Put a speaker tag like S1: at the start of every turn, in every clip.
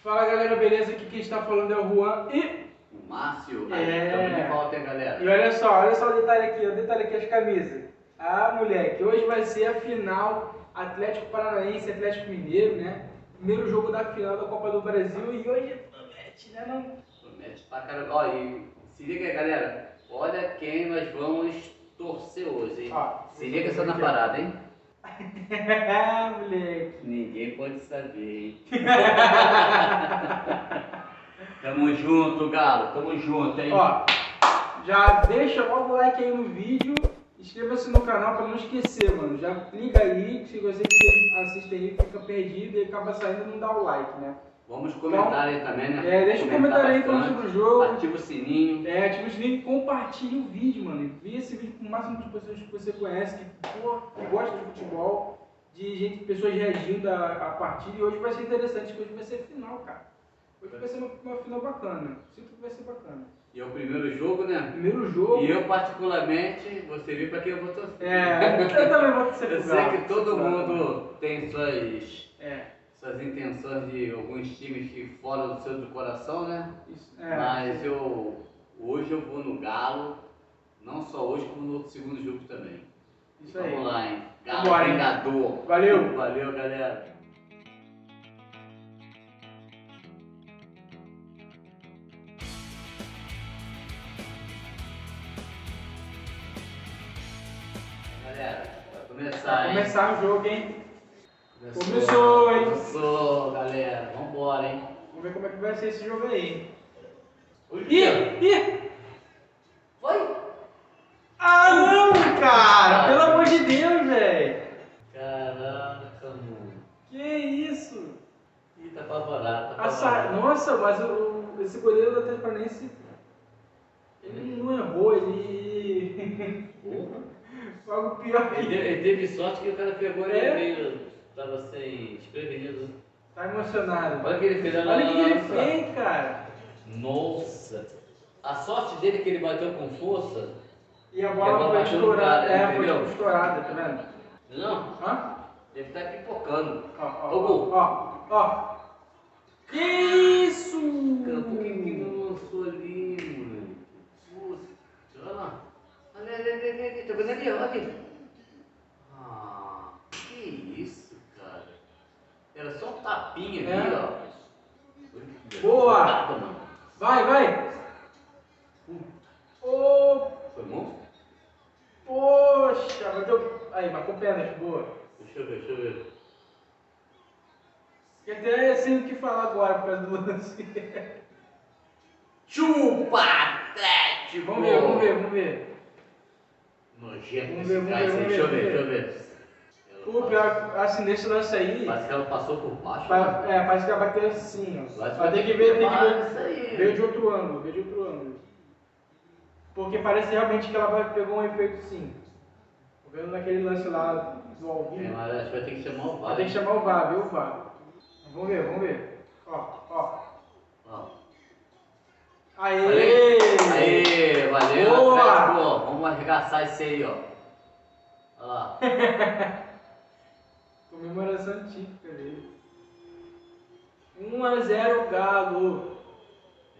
S1: Fala galera, beleza? Aqui quem está falando é o Juan e
S2: o Márcio.
S1: Estamos
S2: de volta, hein, galera?
S1: E olha só o detalhe aqui as camisas. Ah, moleque, hoje vai ser a final Atlético Paranaense, Atlético Mineiro, né? Primeiro jogo da final da Copa do Brasil e hoje promete, né não?
S2: Promete pra caramba. Ó, e se liga aí, galera. Olha quem nós vamos torcer hoje, hein?
S1: Ó,
S2: se liga só na parada, hein?
S1: Moleque.
S2: Ninguém pode saber, hein? Tamo junto, Galo. Tamo junto, hein?
S1: Ó, já deixa logo o like aí no vídeo. Inscreva-se no canal para não esquecer, mano. Já clica aí, se você que assiste aí fica perdido e acaba saindo não dá o like, né?
S2: Vamos comentar aí também, né?
S1: Deixa um comentário aí falando sobre o jogo.
S2: Ativa o sininho.
S1: Ativa o sininho e compartilha o vídeo, mano. Envia esse vídeo com o máximo de pessoas que você conhece, que gosta de futebol, pessoas reagindo à partida. E hoje vai ser interessante, hoje vai ser final, cara. Hoje vai ser uma final bacana. Sinto que vai ser bacana.
S2: E é o primeiro jogo, né?
S1: Primeiro jogo.
S2: E eu, particularmente, você viu pra quem eu vou torcer.
S1: Eu também vou torcer.
S2: Eu sei que todo mundo tem suas intenções de alguns times que fora do seu do coração, né? Mas hoje eu vou no Galo, não só hoje, como no outro segundo jogo também.
S1: Isso aí.
S2: Vamos lá, hein? Galo Vingador.
S1: Valeu!
S2: Valeu, galera! Galera, vai começar,
S1: hein? Começar o jogo, hein?
S2: Começou, hein? Começou, galera. Vambora, hein?
S1: Vamos ver como é que vai ser esse jogo aí.
S2: Ih! Foi?
S1: Ah, não, cara! Pelo amor de Deus, velho!
S2: Caraca, mano.
S1: Que isso?
S2: Ih, tá apavorado,
S1: Nossa, mas esse goleiro do Atlético Paranaense, ele não errou, ele... Foi algo pior que...
S2: Ele teve sorte que o cara pegou ele meio... Tava sem desprevenido.
S1: Tá emocionado.
S2: Olha o que ele fez.
S1: Olha o que ele fez, cara.
S2: Nossa. A sorte dele é que ele bateu com força.
S1: E a bola foi estourada. Foi estourada, tá vendo?
S2: Não?
S1: Hã?
S2: Ele tá pipocando.
S1: Ó. Que isso?
S2: Cara, por que não lançou ali, mano? Olha lá. Olha ali. Tá vendo ali? Olha ali. Ah, que isso, cara. Era só um tapinha ali, ó.
S1: Boa! Vai!
S2: Foi bom?
S1: Poxa, bateu. Aí, marcou pênalti, boa.
S2: Deixa eu ver.
S1: Que até sei o que falar agora por causa do lance.
S2: Chupa, Atlético!
S1: Vamos ver.
S2: Nojento
S1: esse cara,
S2: deixa eu ver.
S1: O pior, assim, nesse lance aí...
S2: Parece que ela passou por baixo.
S1: Parece que ela bateu assim, ó. Mas tem que ver, veio de outro ângulo. Porque parece realmente que ela pegou um efeito sim. Tô vendo naquele lance lá do ao vivo.
S2: Mas acho que vai ter que chamar o VAR.
S1: Vai ter que chamar o VAR, viu, VAR? Vamos ver. Ó.
S2: Aê, valeu.
S1: Boa!
S2: Atlético, vamos arregaçar isso aí, ó. Olha lá.
S1: Comemoração típica dele. 1-0 Galo.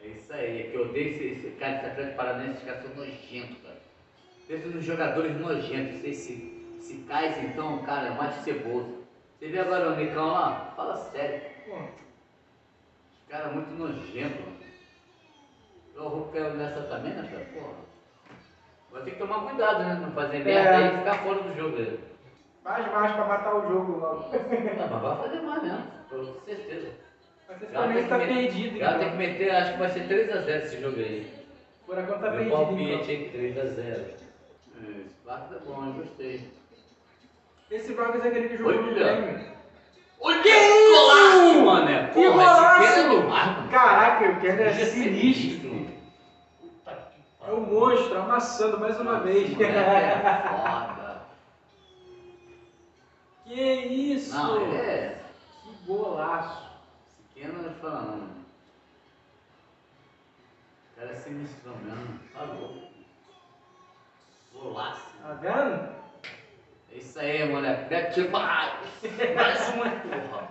S2: É isso aí, é que eu odeio esse cara, esse Atlético Paranaense, esses caras são nojentos, cara. Pensa nos jogadores nojentos, esse Kais então, cara, é mais ceboso. Você vê agora o Nicão lá? Fala sério. Esse cara é muito nojento, mano. O Hulk caiu nessa também, né, cara? Porra. Vai ter que tomar cuidado, né? Não fazer merda aí e ficar fora do jogo aí.
S1: Mais pra matar o jogo logo.
S2: Não, mas vai fazer mais mesmo, com certeza.
S1: Mas esse Flamengo tá perdido,
S2: cara. Tem que meter, acho que vai ser 3-0 esse jogo aí.
S1: Por enquanto tá perdido.
S2: Meu palpite aí, 3-0. Esse quarto é bom, eu gostei.
S1: Esse Vargas é aquele que jogou no Grêmio.
S2: Olha que golaço, mano!
S1: Que golaço!
S2: É
S1: caraca, o Keno é sinistro. É um monstro, amassando mais uma vez.
S2: É foda.
S1: Que isso?
S2: Não,
S1: Que golaço.
S2: Esse Keno não fala não. O cara é sinistro mesmo. Tá louco. Golaço.
S1: Tá vendo?
S2: É isso aí, moleque. Mais uma, porra.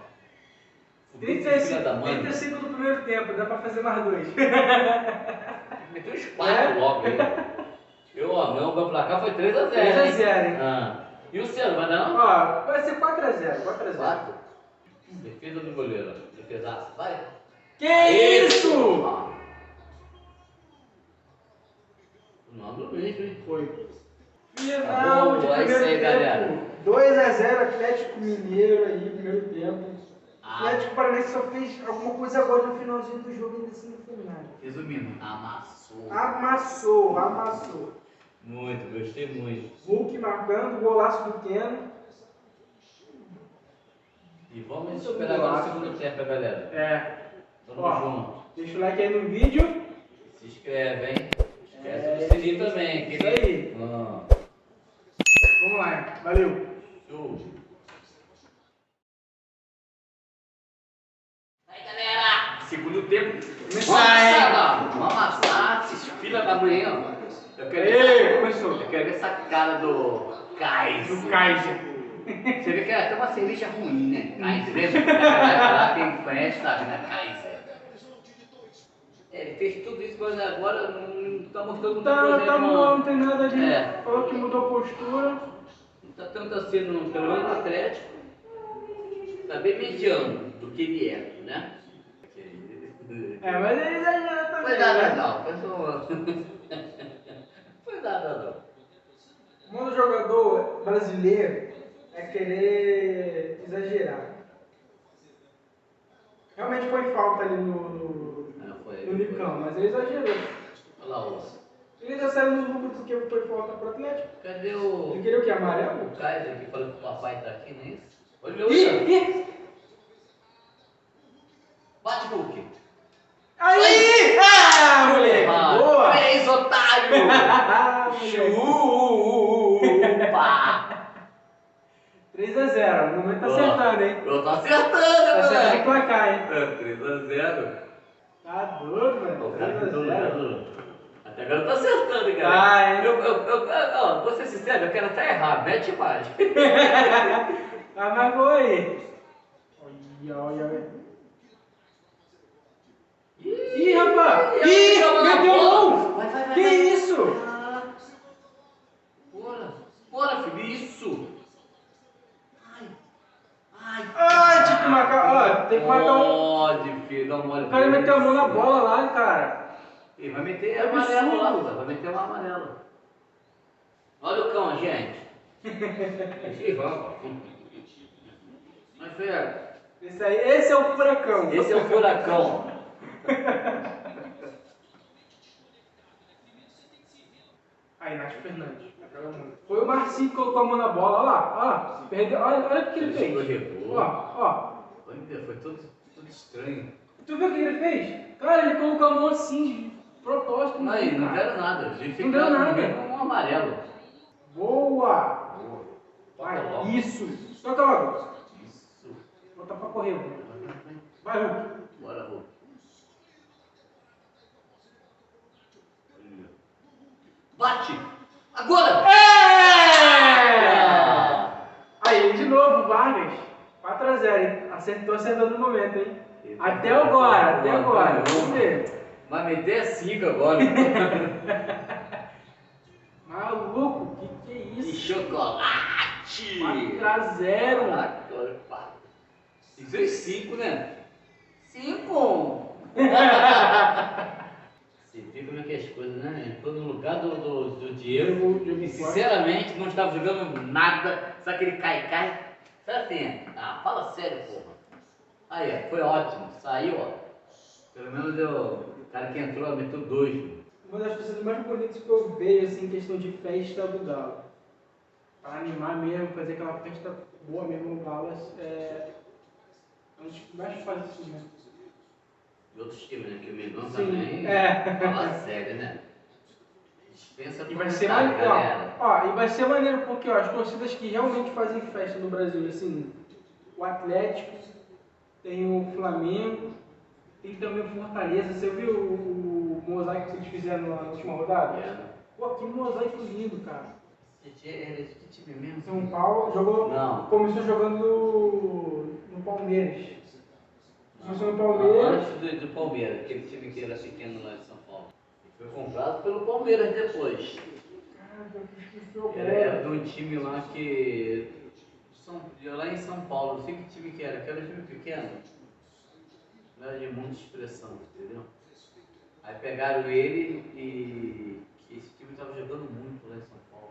S2: Filha da mãe.
S1: 35 do primeiro tempo, dá pra fazer mais 2.
S2: Meteu uns 4 logo aí. Ó, meu placar foi 3x0.
S1: 3x0, hein?
S2: E o seu, vai dar não?
S1: Ó, vai ser 4x0, 4x0.
S2: 4? Defesa do goleiro. Defesaço, vai.
S1: Que isso?
S2: Não do Luiz, hein?
S1: Foi. Final de
S2: É isso
S1: primeiro
S2: aí, galera.
S1: tempo. 2x0 Atlético Mineiro aí, primeiro tempo. Atlético Paranaense só fez alguma coisa agora no finalzinho do jogo ainda assim no final.
S2: Resumindo, amassou.
S1: Amassou.
S2: Muito, gostei muito.
S1: Hulk marcando, golaço do Keno.
S2: E vamos esperar agora o segundo tempo, galera. Tamo junto.
S1: Deixa o like aí no vídeo.
S2: Se inscreve, hein? Esquece do sininho também.
S1: Isso aí. Vamos lá, valeu.
S2: Show. Aí, galera. Segundo tempo. Vamos amassar esses filha da manhã, ó.
S1: Começou.
S2: Eu quero ver essa cara do Kaiser.
S1: Do Kaiser.
S2: Você vê que é até uma cerveja ruim, né? Kaiser, lembra? Quem conhece sabe, né? Kaiser. Ele fez tudo isso, mas agora não tá mostrando muita coisa.
S1: Não tem nada ali. Falou que mudou a postura.
S2: Não tá tanto assim, pelo menos no Atlético. Tá bem mediano do que ele é, né?
S1: Mas ele exagera também.
S2: Foi nada não, foi nada não.
S1: O mundo jogador brasileiro é querer exagerar. Realmente foi falta ali no Nicão, mas ele exagerou.
S2: Olha lá, ó.
S1: Ele já saiu nos lucros porque foi falta pro Atlético.
S2: Cadê o...
S1: Ele queria o que? Amarelo?
S2: O Kaiser que falou que o papai tá aqui, não é isso? Olha, bate Hulk.
S1: Aí! Moleque! Boa!
S2: 3, otário! Chupa!
S1: 3x0, o momento tá acertando, hein?
S2: Eu tô acertando,
S1: Tá acertando de
S2: moleque!
S1: placar, hein?
S2: 3x0.
S1: Tá doido, velho. 3x0.
S2: Até agora eu tô acertando, cara.
S1: Hein?
S2: Vou ser sincero, eu quero até errar, mete mais.
S1: Mas foi. Olha. Ih, rapaz! Meteu o gol!
S2: Vai.
S1: Que isso?
S2: Bora, filho, isso!
S1: Ai, tinha que marcar, tem que marcar um.
S2: Pode, filho, dá mole.
S1: O cara meteu a mão na bola lá, cara.
S2: E vai meter amarelo lá, vai meter um amarelo. Olha o cão, gente. Mas
S1: Esse é o furacão.
S2: esse é o furacão.
S1: Aí, Nath Fernandes. Foi o Marcinho que colocou a mão na bola, olha lá. Perdeu. Olha o que ele fez. Ó.
S2: Foi tudo estranho.
S1: Tu viu o que ele fez? Cara, ele colocou a mão assim, de propósito.
S2: Não deram nada.
S1: Não deu nada.
S2: Um amarelo.
S1: Boa!
S2: Toca logo.
S1: Isso! Toca logo!
S2: Isso.
S1: Botar pra correr. Vai, Hulk!
S2: Bora, Hulk. Bate! Agora!
S1: Aí, de novo, Vargas. 4x0, hein? Acertou no momento, hein? Até agora. Vamos ver.
S2: Vai meter 5 agora.
S1: Maluco, que é
S2: De
S1: isso?
S2: chocolate!
S1: 4x0.
S2: Tem que ser 5, né? 5! Você vê como é que é as coisas, né? Entrou no lugar do Diego e sinceramente não estava jogando nada, só aquele cai. Sabe assim? Fala sério, porra. Aí, ó, foi ótimo, saiu, ó. Pelo menos o cara que entrou meteu 2.
S1: Uma das coisas mais bonitas que eu vejo, assim, em questão de festa do Galo. Para animar mesmo, fazer aquela festa boa mesmo no Galo, é um dos que mais faz isso mesmo.
S2: E outros times, né? Que o Mengão
S1: Sim,
S2: também.
S1: é.
S2: Fala sério, né? Dispensa
S1: E vai ser
S2: comentário,
S1: maneiro,
S2: galera.
S1: e vai ser maneiro porque as torcidas que realmente fazem festa no Brasil, assim, o Atlético, tem o Flamengo, tem também o Fortaleza. Você viu o mosaico que eles fizeram na última rodada? Pô, que mosaico lindo, cara.
S2: Que time mesmo?
S1: São Paulo jogou.
S2: Não.
S1: Começou jogando no Palmeiras. Começou no Palmeiras.
S2: Antes do Palmeiras, aquele time que era pequeno lá em São Paulo. Foi comprado pelo Palmeiras depois. Era de um time lá que. Lá em São Paulo, não sei que time que era um time pequeno. Não era de muita expressão, entendeu? Aí pegaram ele e esse time estava jogando muito lá em São Paulo.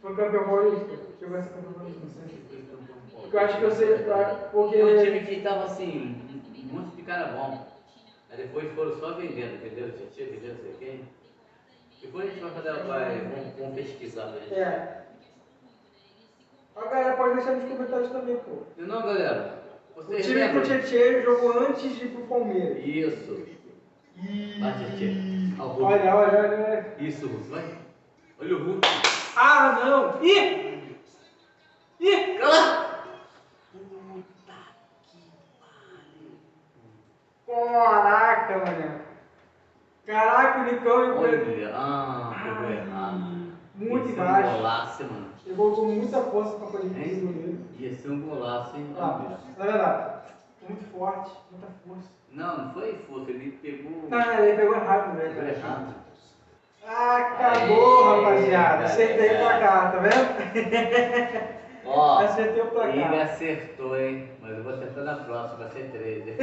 S1: Foi campeão paulista? Chegou a ser campeão paulista, não sei.
S2: Foi campeão paulista.
S1: Porque eu acho que eu sei, porque...
S2: É um time que estava assim, muito de cara bom. Aí depois foram só vendendo, vendendo Tietchan, vendendo não sei quem. Depois a gente vai fazer, vamos pesquisar, né?
S1: É. A galera pode deixar nos comentários também, pô.
S2: Não, galera.
S1: O
S2: Vocês
S1: time que o Tietchan jogou antes de ir pro Palmeiras.
S2: Isso. Vai, Tietchan.
S1: Olha.
S2: Isso, Hulk. Vai. Olha o Hulk.
S1: Ah, não! Ih!
S2: Cala! Puta que pariu.
S1: Caraca, mano. Caraca, o Nicão...
S2: Olha, pegou errado.
S1: Muito
S2: Ia ser
S1: embaixo.
S2: um golaço, mano.
S1: Ele voltou muita força pra poder fazer o goleiro.
S2: Ia ser um golaço, hein?
S1: Ah, na verdade, muito forte, muita força.
S2: Não foi força, ele pegou.
S1: Ah, ele pegou errado,
S2: Pegou
S1: velho.
S2: errado.
S1: Ah, acabou,
S2: Aí,
S1: rapaziada. Acertei o placar, tá vendo?
S2: Ó,
S1: Acertei o
S2: ele
S1: placar.
S2: acertou, hein? Mas eu vou acertar na próxima, vai ser 13.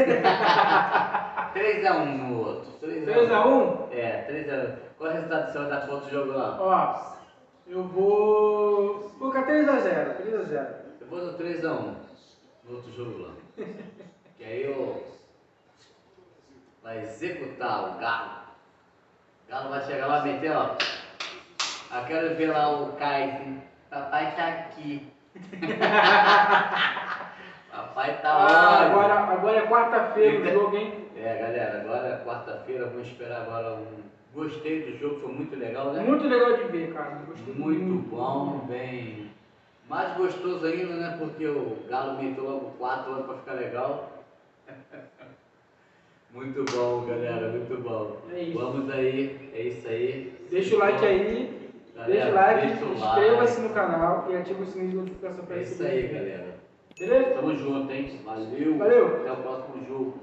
S2: 3x1 no outro.
S1: 3x1?
S2: É, 3x1. Qual é o resultado do seu da conta do jogo lá?
S1: Ó, eu vou colocar 3x0. 3x0.
S2: Eu vou no 3x1 no outro jogo lá. Que aí eu vai executar o Galo. O Galo vai chegar lá e meter, ó. Eu quero ver lá o Kaiser. Papai tá aqui. Papai tá onde?
S1: Agora é quarta-feira o jogo, hein?
S2: É, galera, agora é quarta-feira, vamos esperar agora Gostei do jogo, foi muito legal, né?
S1: Muito legal de ver, cara. Gostei
S2: Muito bom, bem... Mais gostoso ainda, né? Porque o Galo meteu logo 4 horas pra ficar legal. Muito bom, galera, muito bom.
S1: É isso.
S2: Vamos aí, é isso aí.
S1: Deixa o like aí.
S2: Galera,
S1: Deixa o like,
S2: deixa o
S1: inscreva-se
S2: like.
S1: no canal e ativa o sininho de notificação para
S2: É
S1: receber.
S2: isso aí, galera.
S1: Beleza?
S2: Tamo junto, hein? Valeu.
S1: Valeu.
S2: Até o próximo jogo.